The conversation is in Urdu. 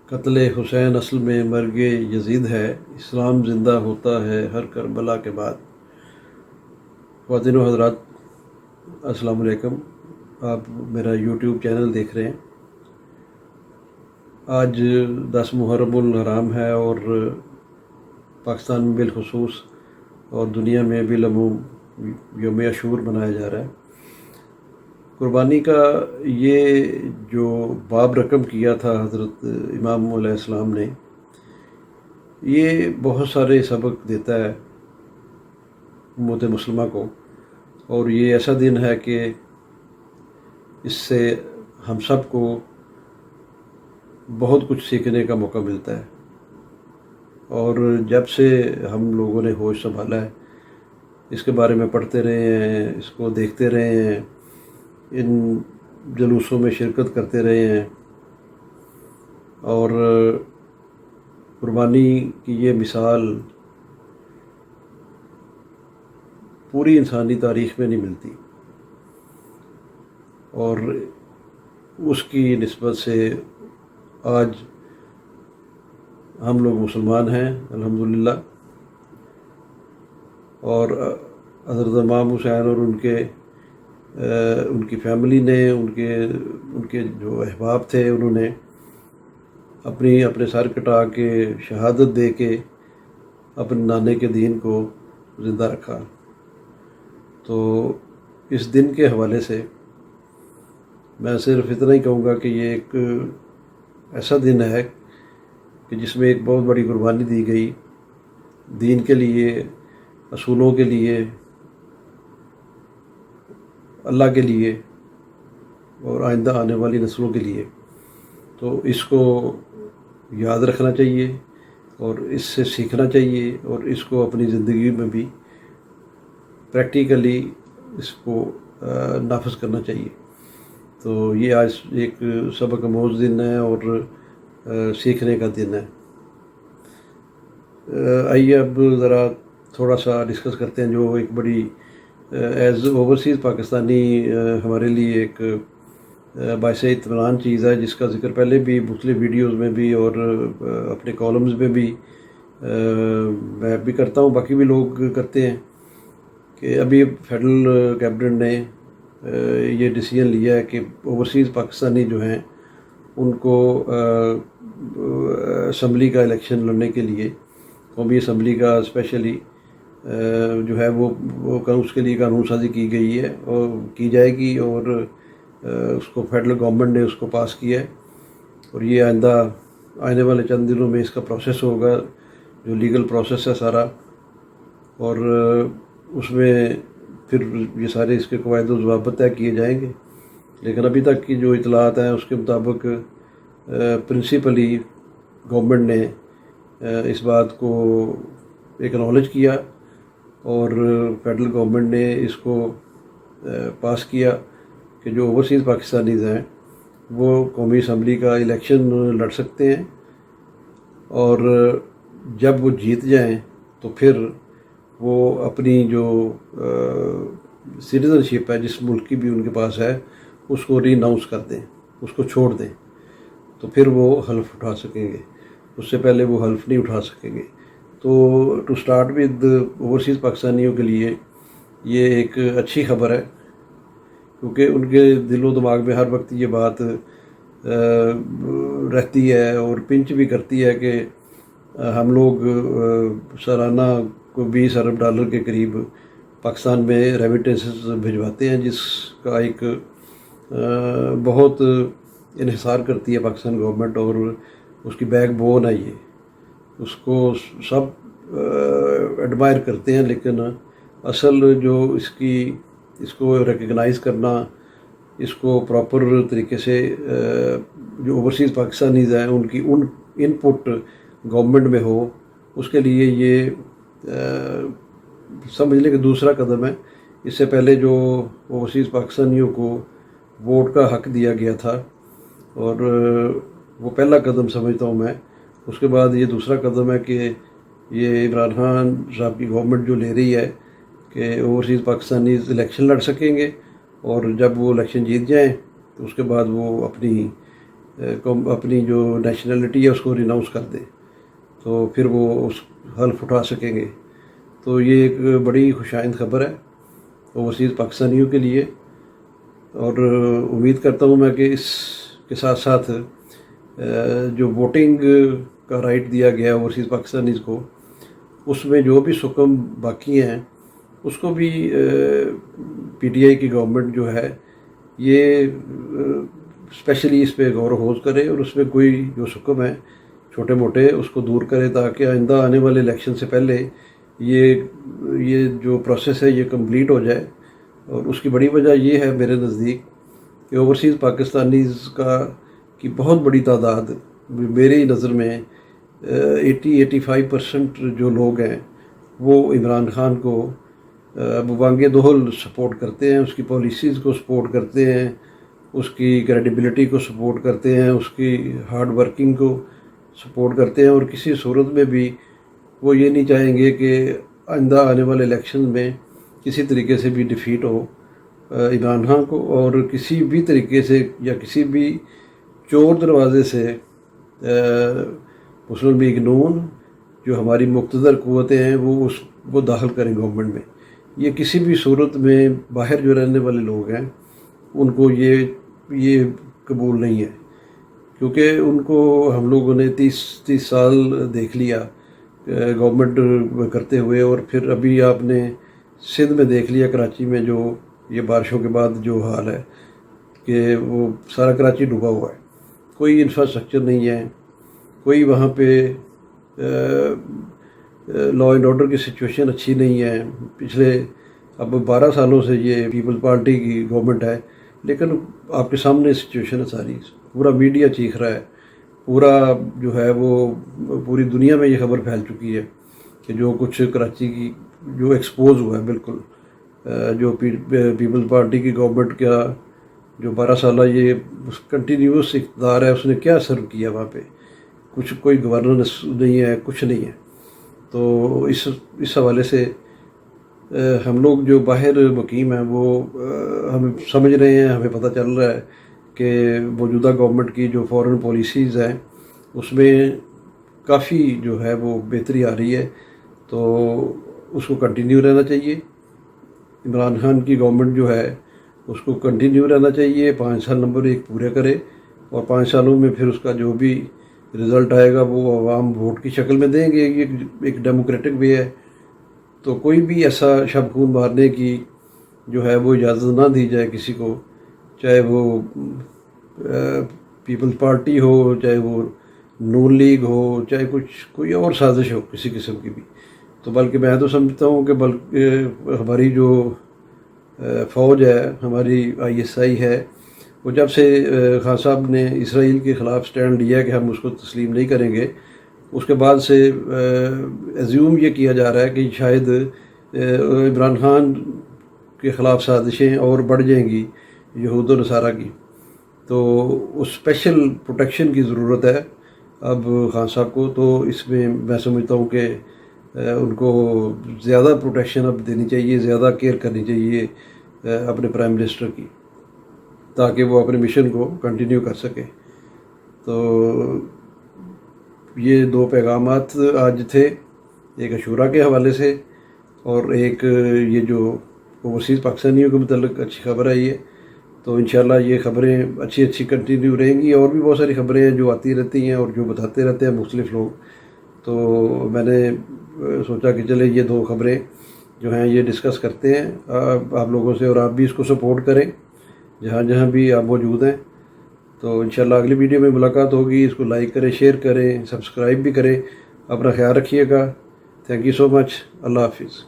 قتل حسین اصل میں مرگ یزید ہے، اسلام زندہ ہوتا ہے ہر کربلا کے بعد۔ خواتین و حضرات، السلام علیکم۔ آپ میرا یوٹیوب چینل دیکھ رہے ہیں۔ آج 10 محرم الحرام ہے اور پاکستان میں بالخصوص اور دنیا میں بالعموم یوم عاشور منایا جا رہا ہے۔ قربانی کا یہ جو باب رقم کیا تھا حضرت امام علیہ السلام نے، یہ بہت سارے سبق دیتا ہے امت مسلمہ کو، اور یہ ایسا دن ہے کہ اس سے ہم سب کو بہت کچھ سیکھنے کا موقع ملتا ہے۔ اور جب سے ہم لوگوں نے ہوش سنبھالا ہے، اس کے بارے میں پڑھتے رہے ہیں، اس کو دیکھتے رہے ہیں، ان جلوسوں میں شرکت کرتے رہے ہیں، اور قربانی کی یہ مثال پوری انسانی تاریخ میں نہیں ملتی، اور اس کی نسبت سے آج ہم لوگ مسلمان ہیں الحمدللہ، اور حضرت امام حسین اور ان کی فیملی نے، ان کے جو احباب تھے، انہوں نے اپنے سر کٹا کے شہادت دے کے اپنے نانے کے دین کو زندہ رکھا۔ تو اس دن کے حوالے سے میں صرف اتنا ہی کہوں گا کہ یہ ایک ایسا دن ہے کہ جس میں ایک بہت بڑی قربانی دی گئی دین کے لیے، اصولوں کے لیے، اللہ کے لیے اور آئندہ آنے والی نسلوں کے لیے۔ تو اس کو یاد رکھنا چاہیے اور اس سے سیکھنا چاہیے، اور اس کو اپنی زندگی میں بھی پریکٹیکلی اس کو نافذ کرنا چاہیے۔ تو یہ آج ایک سبق آموز دن ہے اور سیکھنے کا دن ہے۔ آئیے اب ذرا تھوڑا سا ڈسکس کرتے ہیں جو ایک بڑی ایز اوورسیز پاکستانی ہمارے لیے ایک باعث اطمینان چیز ہے، جس کا ذکر پہلے بھی مختلف ویڈیوز میں بھی اور اپنے کالمز میں بھی میں بھی کرتا ہوں، باقی بھی لوگ کرتے ہیں، کہ ابھی فیڈرل کیبنٹ نے یہ ڈیسیجن لیا ہے کہ اوورسیز پاکستانی جو ہیں ان کو اسمبلی کا الیکشن لڑنے کے لیے، قومی اسمبلی کا اسپیشلی جو ہے وہ اس کے لیے قانون سازی کی گئی ہے اور کی جائے گی، اور اس کو فیڈرل گورنمنٹ نے اس کو پاس کیا ہے، اور یہ آنے والے چند دنوں میں اس کا پروسیس ہوگا، جو لیگل پروسیس ہے سارا، اور اس میں پھر یہ سارے اس کے قواعد و ضوابط طے کیے جائیں گے۔ لیکن ابھی تک کی جو اطلاعات ہیں اس کے مطابق پرنسپلی گورنمنٹ نے اس بات کو ایکنالج کیا، اور فیڈرل گورنمنٹ نے اس کو پاس کیا کہ جو اوورسیز پاکستانیز ہیں وہ قومی اسمبلی کا الیکشن لڑ سکتے ہیں، اور جب وہ جیت جائیں تو پھر وہ اپنی جو سٹیزن شپ ہے، جس ملک کی بھی ان کے پاس ہے، اس کو ری اناؤنس کر دیں، اس کو چھوڑ دیں، تو پھر وہ حلف اٹھا سکیں گے، اس سے پہلے وہ حلف نہیں اٹھا سکیں گے۔ تو ٹو سٹارٹ ود اوورسیز پاکستانیوں کے لیے یہ ایک اچھی خبر ہے، کیونکہ ان کے دل و دماغ میں ہر وقت یہ بات رہتی ہے اور پنچ بھی کرتی ہے کہ ہم لوگ سالانہ کو $20 ارب کے قریب پاکستان میں ریمیٹنسز بھجواتے ہیں، جس کا ایک بہت انحصار کرتی ہے پاکستان گورنمنٹ، اور اس کی بیک بون ہے یہ، اس کو سب ایڈمائر کرتے ہیں، لیکن اصل جو اس کو ریکگنائز کرنا، اس کو پراپر طریقے سے جو اوورسیز پاکستانیز ہیں ان کی ان پٹ گورنمنٹ میں ہو، اس کے لیے یہ سمجھ لیں کہ دوسرا قدم ہے۔ اس سے پہلے جو اوورسیز پاکستانیوں کو ووٹ کا حق دیا گیا تھا، اور وہ پہلا قدم سمجھتا ہوں میں، اس کے بعد یہ دوسرا قدم ہے کہ یہ عمران خان صاحب کی گورنمنٹ جو لے رہی ہے کہ اوورسیز پاکستانیز الیکشن لڑ سکیں گے، اور جب وہ الیکشن جیت جائیں تو اس کے بعد وہ اپنی اپنی جو نیشنلٹی ہے اس کو ریناؤنس کر دیں، تو پھر وہ اس حلف اٹھا سکیں گے۔ تو یہ ایک بڑی خوشائند خبر ہے اوورسیز پاکستانیوں کے لیے، اور امید کرتا ہوں میں کہ اس کے ساتھ ساتھ جو ووٹنگ کا رائٹ دیا گیا ہے اوورسیز پاکستانیز کو، اس میں جو بھی سکم باقی ہیں اس کو بھی پی ٹی آئی کی گورنمنٹ جو ہے یہ اسپیشلی اس پہ غور و خوض کرے، اور اس میں کوئی جو سکم ہے چھوٹے موٹے اس کو دور کرے، تاکہ آئندہ آنے والے الیکشن سے پہلے یہ جو پروسیس ہے یہ کمپلیٹ ہو جائے۔ اور اس کی بڑی وجہ یہ ہے میرے نزدیک کہ اوورسیز پاکستانیز کی بہت بڑی تعداد، میری نظر میں 80-85% جو لوگ ہیں وہ عمران خان کو ببانگ دہل سپورٹ کرتے ہیں، اس کی پالیسیز کو سپورٹ کرتے ہیں، اس کی کریڈیبلٹی کو سپورٹ کرتے ہیں، اس کی ہارڈ ورکنگ کو سپورٹ کرتے ہیں، اور کسی صورت میں بھی وہ یہ نہیں چاہیں گے کہ آئندہ آنے والے الیکشن میں کسی طریقے سے بھی ڈیفیٹ ہو عمران خان کو، اور کسی بھی طریقے سے یا کسی بھی چور دروازے سے مسلم لیگ نون جو ہماری مقتدر قوتیں ہیں وہ داخل کریں گورنمنٹ میں۔ یہ کسی بھی صورت میں باہر جو رہنے والے لوگ ہیں ان کو یہ قبول نہیں ہے، کیونکہ ان کو ہم لوگوں نے 30 سال دیکھ لیا گورنمنٹ کرتے ہوئے، اور پھر ابھی آپ نے سندھ میں دیکھ لیا کراچی میں جو یہ بارشوں کے بعد جو حال ہے کہ وہ سارا کراچی ڈوبا ہوا ہے، کوئی انفراسٹرکچر نہیں ہے، کوئی وہاں پہ لا اینڈ آرڈر کی سچویشن اچھی نہیں ہے۔ پچھلے اب 12 سالوں سے یہ پیپل پارٹی کی گورنمنٹ ہے، لیکن آپ کے سامنے سچویشن ہے ساری، پورا میڈیا چیخ رہا ہے، پورا جو ہے وہ پوری دنیا میں یہ خبر پھیل چکی ہے کہ جو کچھ کراچی کی جو ایکسپوز ہوا ہے بالکل، جو پیپل پارٹی کی گورنمنٹ کا جو 12 سالہ یہ کنٹینیوس اقتدار ہے اس نے کیا سرو کیا وہاں پہ، کوئی گورننس نہیں ہے، کچھ نہیں ہے۔ تو اس حوالے سے ہم لوگ جو باہر مقیم ہیں وہ ہم سمجھ رہے ہیں، ہمیں پتہ چل رہا ہے کہ موجودہ گورنمنٹ کی جو فارن پالیسیز ہیں اس میں کافی جو ہے وہ بہتری آ رہی ہے، تو اس کو کنٹینیو رہنا چاہیے۔ عمران خان کی گورنمنٹ جو ہے اس کو کنٹینیو رہنا چاہیے، 5 سال نمبر 1 پورے کرے، اور 5 سالوں میں پھر اس کا جو بھی رزلٹ آئے گا وہ عوام ووٹ کی شکل میں دیں گے۔ یہ ایک ڈیموکریٹک وے ہے، تو کوئی بھی ایسا شب خون مارنے کی جو ہے وہ اجازت نہ دی جائے کسی کو، چاہے وہ پیپل پارٹی ہو، چاہے وہ نون لیگ ہو، چاہے کوئی اور سازش ہو کسی قسم کی بھی۔ تو بلکہ میں تو سمجھتا ہوں کہ ہماری جو فوج ہے، ہماری ISI ہے، وہ جب سے خان صاحب نے اسرائیل کے خلاف سٹینڈ لیا کہ ہم اس کو تسلیم نہیں کریں گے، اس کے بعد سے ایزیوم یہ کیا جا رہا ہے کہ شاید عمران خان کے خلاف سازشیں اور بڑھ جائیں گی یہود و نصارہ کی، تو اس اسپیشل پروٹیکشن کی ضرورت ہے اب خان صاحب کو۔ تو اس میں میں سمجھتا ہوں کہ ان کو زیادہ پروٹیکشن اب دینی چاہیے، زیادہ کیئر کرنی چاہیے اپنے پرائم منسٹر کی، تاکہ وہ اپنے مشن کو کنٹینیو کر سکے۔ تو یہ 2 پیغامات آج تھے، ایک عاشورہ کے حوالے سے اور ایک یہ جو اوورسیز پاکستانیوں کے متعلق اچھی خبر ہے یہ۔ تو انشاءاللہ یہ خبریں اچھی کنٹینیو رہیں گی، اور بھی بہت ساری خبریں ہیں جو آتی رہتی ہیں اور جو بتاتے رہتے ہیں مختلف لوگ۔ تو میں نے سوچا کہ چلے یہ 2 خبریں جو ہیں یہ ڈسکس کرتے ہیں آپ لوگوں سے، اور آپ بھی اس کو سپورٹ کریں جہاں بھی آپ موجود ہیں۔ تو انشاءاللہ اگلی ویڈیو میں ملاقات ہوگی، اس کو لائک کریں، شیئر کریں، سبسکرائب بھی کریں۔ اپنا خیال رکھیے گا۔ تھینک یو سو مچ۔ اللہ حافظ۔